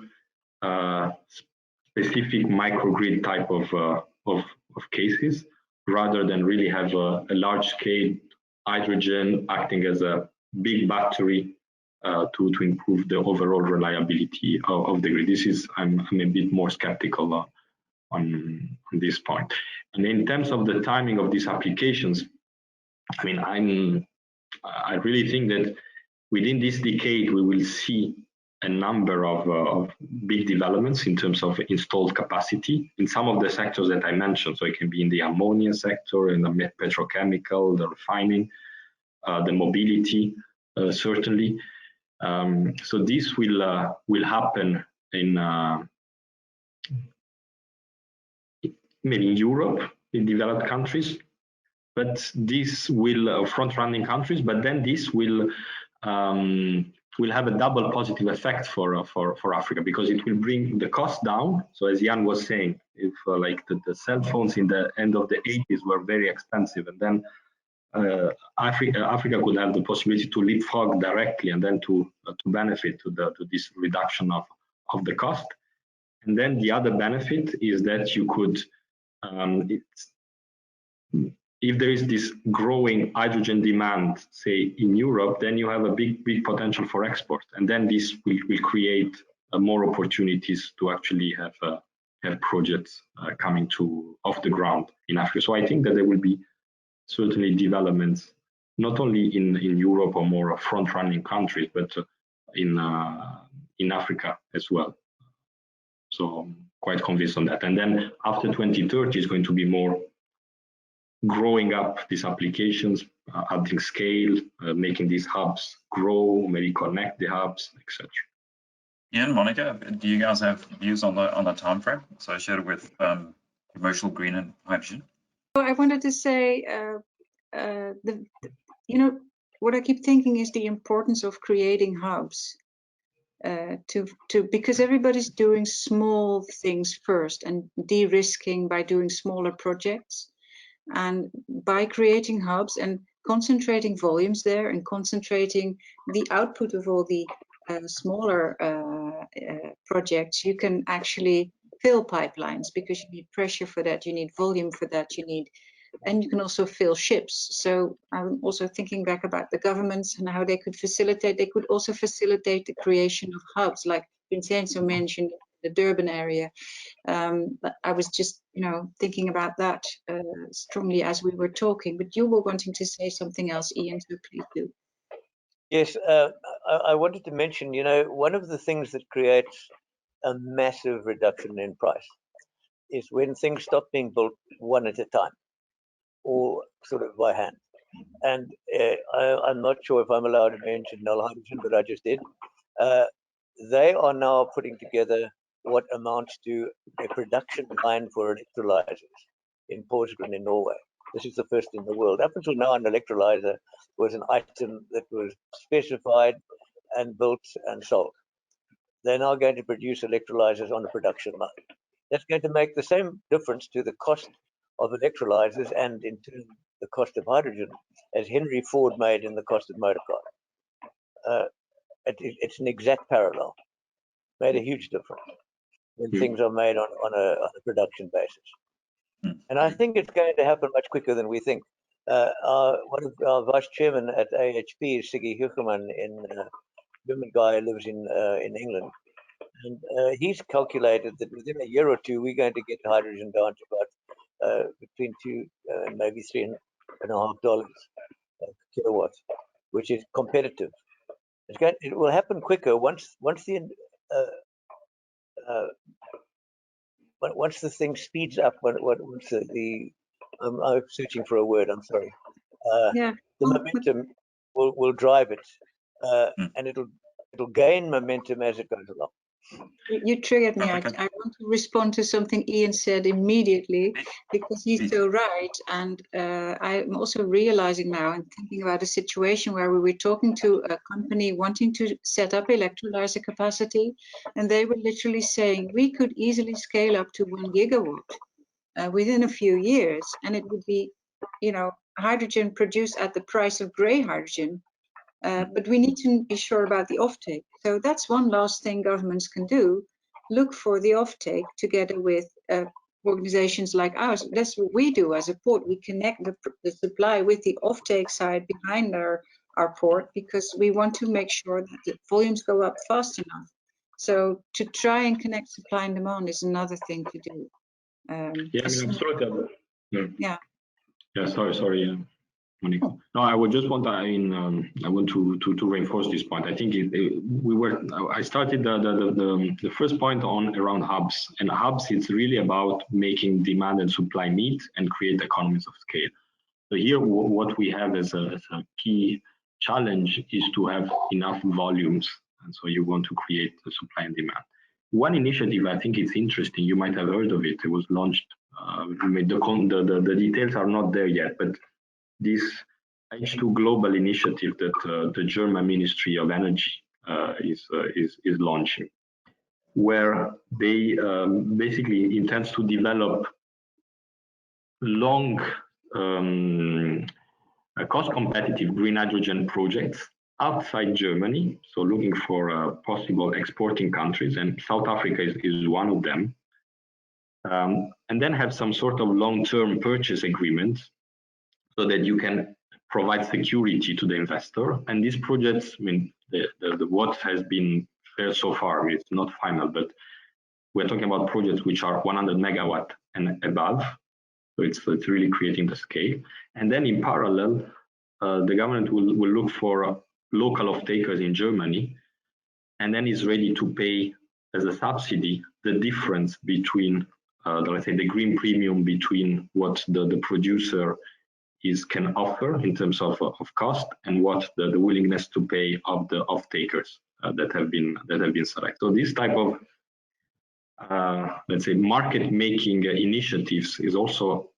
specific microgrid type of cases, rather than really have a large scale hydrogen acting as a big battery to improve the overall reliability of the grid. This is I'm a bit more skeptical on this point. And in terms of the timing of these applications, I really think that within this decade, we will see a number of big developments in terms of installed capacity in some of the sectors that I mentioned. So it can be in the ammonia sector, in the petrochemical, the refining, the mobility, certainly. So this will happen in maybe in Europe, in developed countries, but this will front-running countries. But then this will have a double positive effect for Africa, because it will bring the cost down. So as Ian was saying, if like the cell phones in the end of the 80s were very expensive, and then Africa could have the possibility to leapfrog directly and then to benefit to this reduction of the cost. And then the other benefit is that you could, if there is this growing hydrogen demand, say in Europe, then you have a big potential for export, and then this will create more opportunities to actually have projects coming off the ground in Africa. So I think that there will be certainly developments not only in Europe or more front-running countries, but in Africa as well. So I'm quite convinced on that. And then after 2030 is going to be more growing up these applications, adding scale, making these hubs grow, maybe connect the hubs, etc. Ian, Monica, do you guys have views on the time frame associated with commercial green and hydrogen? Well, I wanted to say, what I keep thinking is the importance of creating hubs. Because everybody's doing small things first and de-risking by doing smaller projects. And by creating hubs and concentrating volumes there and concentrating the output of all the smaller projects, you can actually fill pipelines, because you need pressure for that, you need volume for that, and you can also fill ships. So I'm also thinking back about the governments and how they could facilitate. They could also facilitate the creation of hubs, like Vincenzo mentioned, the Durban area. But I was just, thinking about that strongly as we were talking. But you were wanting to say something else, Ian, so please do. Yes, I wanted to mention, one of the things that creates a massive reduction in price is when things stop being built one at a time, or sort of by hand. And I'm not sure if I'm allowed to mention null hydrogen, but I just did. They are now putting together what amounts to a production line for electrolyzers in Porsgrunn in Norway. This is the first in the world. Up until now, an electrolyzer was an item that was specified and built and sold. They're now going to produce electrolyzers on a production line. That's going to make the same difference to the cost of electrolyzers and in turn the cost of hydrogen as Henry Ford made in the cost of motor car. It's an exact parallel. Made a huge difference when things are made on a production basis. And I think it's going to happen much quicker than we think. One of our vice chairman at AHP is Siggy Hucheman, German guy who lives in England. And he's calculated that within a year or two, we're going to get hydrogen down to about between $2 and maybe $3.50 per kilowatt, which is competitive. It will happen quicker once the thing speeds up. Once I'm searching for a word. I'm sorry. The momentum will drive it, and it'll gain momentum as it goes along. You triggered me. I want to respond to something Ian said immediately because he's so right. And I'm also realizing now and thinking about a situation where we were talking to a company wanting to set up electrolyzer capacity, and they were literally saying we could easily scale up to 1 gigawatt within a few years, and it would be, hydrogen produced at the price of grey hydrogen. But we need to be sure about the offtake. So that's one last thing governments can do. Look for the offtake together with organizations like ours. That's what we do as a port. We connect the supply with the offtake side behind our port because we want to make sure that the volumes go up fast enough. So to try and connect supply and demand is another thing to do. Absolutely. Yeah. Yeah, sorry. Monica. No, I would just want I want to reinforce this point. I think I started the first point on around hubs, and hubs it's really about making demand and supply meet and create economies of scale. So here what we have as a key challenge is to have enough volumes, and so you want to create the supply and demand. One initiative I think it's interesting. You might have heard of it. It was launched. The details are not there yet, but this H2 Global initiative that the German Ministry of Energy is launching, where they basically intends to develop long cost-competitive green hydrogen projects outside Germany, so looking for possible exporting countries, and South Africa is one of them, and then have some sort of long-term purchase agreement so that you can provide security to the investor. And these projects, the what has been fair so far, it's not final, but we're talking about projects which are 100 megawatt and above. So it's really creating the scale. And then in parallel, the government will look for local off-takers in Germany, and then is ready to pay as a subsidy the difference between, let's say, the green premium between what the producer can offer in terms of cost and what the willingness to pay of the off-takers that have been selected. So this type of let's say market making initiatives is also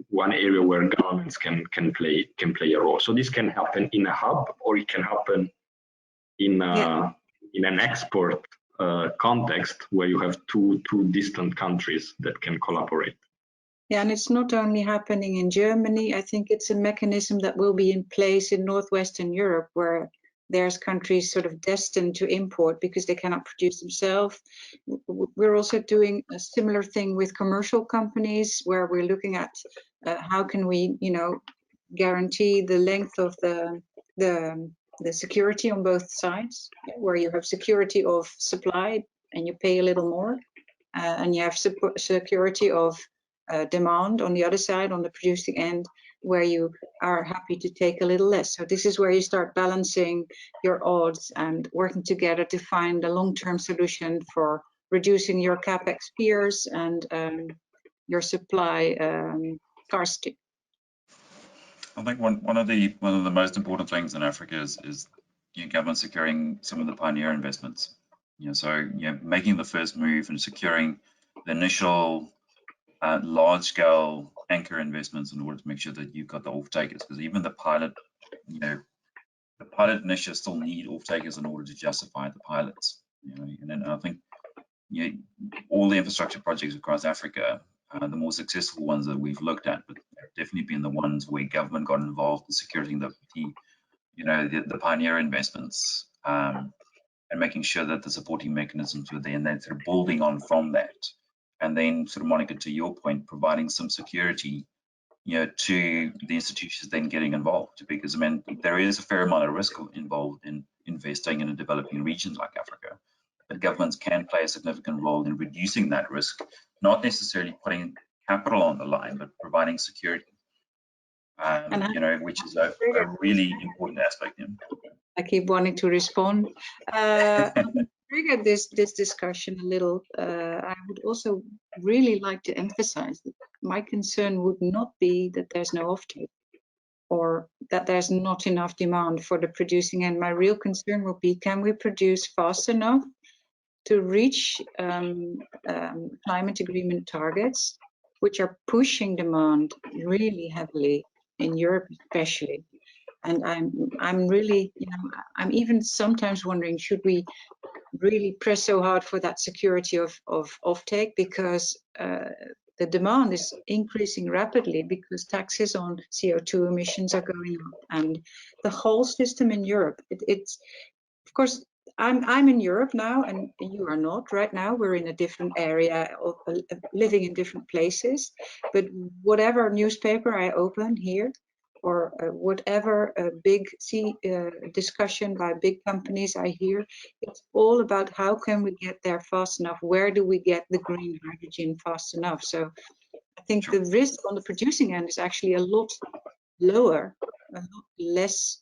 one area where governments can play a role. So this can happen in a hub, or it can happen in an export context where you have two distant countries that can collaborate. Yeah, and it's not only happening in Germany. I think it's a mechanism that will be in place in Northwestern Europe, where there's countries sort of destined to import because they cannot produce themselves. We're also doing a similar thing with commercial companies, where we're looking at how can we, guarantee the length of the security on both sides, where you have security of supply and you pay a little more, and you have security of demand on the other side, on the producing end, where you are happy to take a little less. So this is where you start balancing your odds and working together to find a long-term solution for reducing your capex fears and your supply scarcity. I think one of the most important things in Africa is government securing some of the pioneer investments. So making the first move and securing the initial large-scale anchor investments in order to make sure that you've got the off-takers, because even the pilot, the pilot initiatives still need off-takers in order to justify the pilots. And I think all the infrastructure projects across Africa, the more successful ones that we've looked at, but have definitely been the ones where government got involved in securing the pioneer investments, and making sure that the supporting mechanisms were there, and then sort of building on from that. And then sort of, Monica, to your point, providing some security, to the institutions then getting involved, because I mean, there is a fair amount of risk involved in investing in a developing region like Africa. But governments can play a significant role in reducing that risk, not necessarily putting capital on the line, but providing security, which is a really important aspect. I keep wanting to respond. Trigger this discussion a little. I would also really like to emphasize that my concern would not be that there's no offtake or that there's not enough demand for the producing end. My real concern would be, can we produce fast enough to reach climate agreement targets, which are pushing demand really heavily in Europe, especially. And I'm really, I'm even sometimes wondering, should we really press so hard for that security of offtake, because the demand is increasing rapidly because taxes on CO2 emissions are going up, and the whole system in Europe. It's of course, I'm in Europe now, and you are not right now. We're in a different area, of living in different places. But whatever newspaper I open here, or whatever big discussion by big companies I hear, it's all about how can we get there fast enough? Where do we get the green hydrogen fast enough? So I think the risk on the producing end is actually a lot lower, a lot less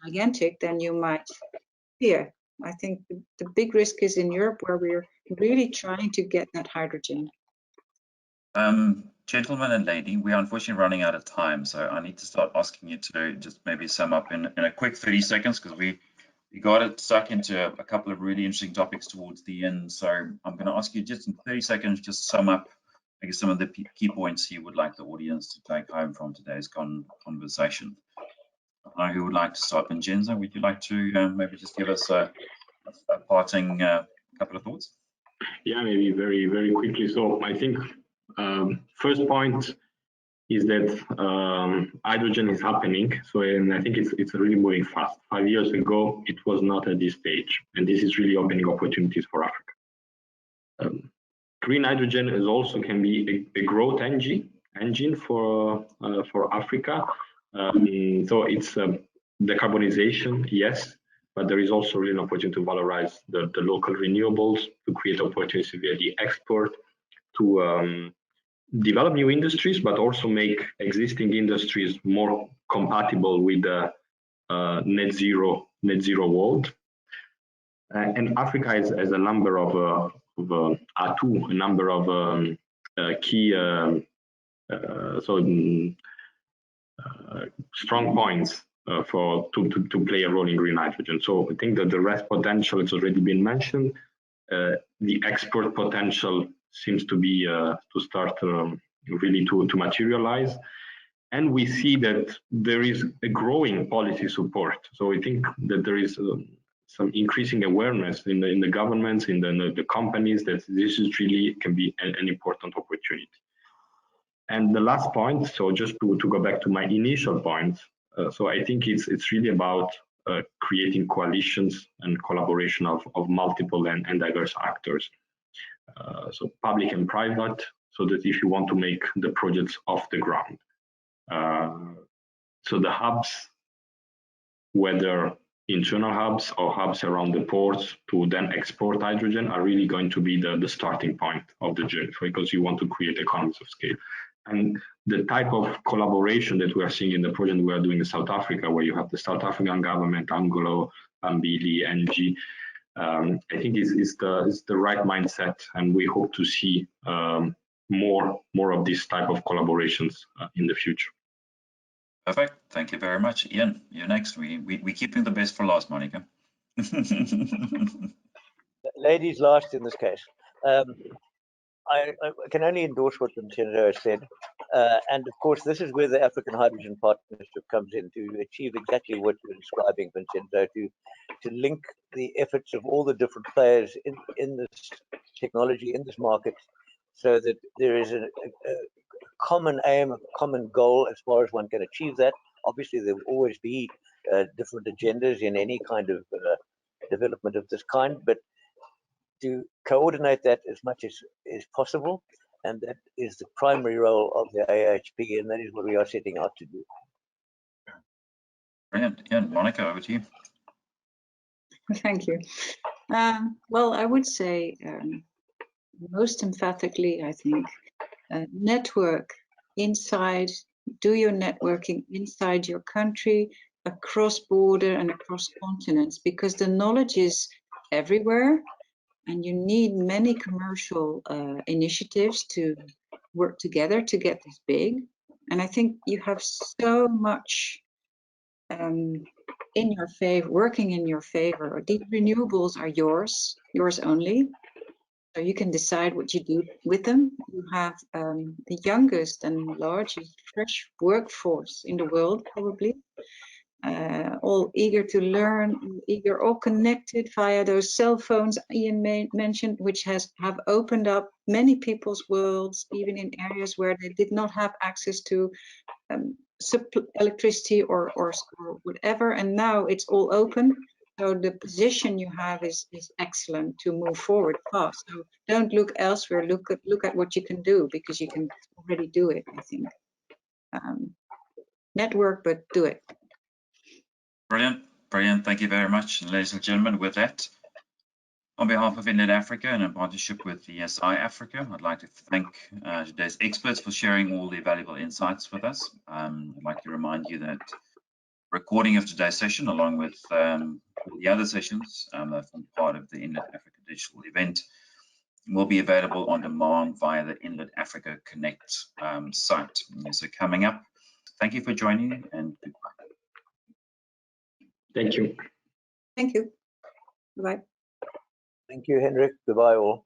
gigantic than you might fear. I think the big risk is in Europe, where we're really trying to get that hydrogen. Gentlemen and lady, we are unfortunately running out of time, so I need to start asking you to just maybe sum up in a quick 30 seconds, because we got it stuck into a couple of really interesting topics towards the end. So I'm going to ask you just in 30 seconds, just sum up, I guess, some of the key points you would like the audience to take home from today's conversation. Who would like to start? Vincenzo, would you like to maybe just give us a parting couple of thoughts? Yeah, maybe very, very quickly. So I think first point is that hydrogen is happening. So, and I think it's really moving fast. 5 years ago, it was not at this stage, and this is really opening opportunities for Africa. Green hydrogen is also can be a growth engine for Africa. So it's decarbonization, yes, but there is also really an opportunity to valorize the local renewables, to create opportunities via the export, to develop new industries, but also make existing industries more compatible with the net zero world. And Africa has a number of a number of key strong points to play a role in green hydrogen. So I think that the rest potential has already been mentioned. The export potential seems to be to start really to materialize, and we see that there is a growing policy support. So I think that there is some increasing awareness in the governments, in the companies, that this is really can be an important opportunity. And the last point, so just to go back to my initial point, so I think it's really about creating coalitions and collaboration of multiple and diverse actors. So public and private, so that if you want to make the projects off the ground. So the hubs, whether internal hubs or hubs around the ports to then export hydrogen, are really going to be the starting point of the journey, because you want to create economies of scale. And the type of collaboration that we are seeing in the project we are doing in South Africa, where you have the South African government, Anglo, Mbili, ENGIE, I think is the right mindset, and we hope to see more of this type of collaborations in the future. Perfect. Thank you very much, Ian. You're next. We keeping the best for last, Monica. ladies last in this case. I can only endorse what Vincenzo has said. And of course, this is where the African Hydrogen Partnership comes in to achieve exactly what you're describing, Vincenzo, to link the efforts of all the different players in this technology, in this market, so that there is a common aim, a common goal as far as one can achieve that. Obviously, there will always be different agendas in any kind of development of this kind, but to coordinate that as much as is possible, and that is the primary role of the AHP, and that is what we are setting out to do. Brilliant. Ian, Monica, over to you. Thank you. Well, I would say most emphatically, I think, network inside, do your networking inside your country, across border and across continents, because the knowledge is everywhere. And you need many commercial initiatives to work together to get this big. And I think you have so much in your favor, working in your favor. These renewables are yours only. So you can decide what you do with them. You have the youngest and largest fresh workforce in the world, probably. All eager to learn, all connected via those cell phones Ian mentioned, which have opened up many people's worlds, even in areas where they did not have access to electricity or whatever. And now it's all open. So the position you have is excellent to move forward fast. So don't look elsewhere. Look at what you can do, because you can already do it, I think. Network, but do it. Brilliant, brilliant. Thank you very much, ladies and gentlemen. With that, on behalf of Enlit Africa and in partnership with ESI Africa, I'd like to thank today's experts for sharing all the valuable insights with us. I'd like to remind you that recording of today's session, along with all the other sessions that form part of the Enlit Africa Digital Event, will be available on demand via the Enlit Africa Connect site. So coming up, thank you for joining, and goodbye. Thank you. Thank you. Bye. Thank you, Hendrik. Goodbye, all.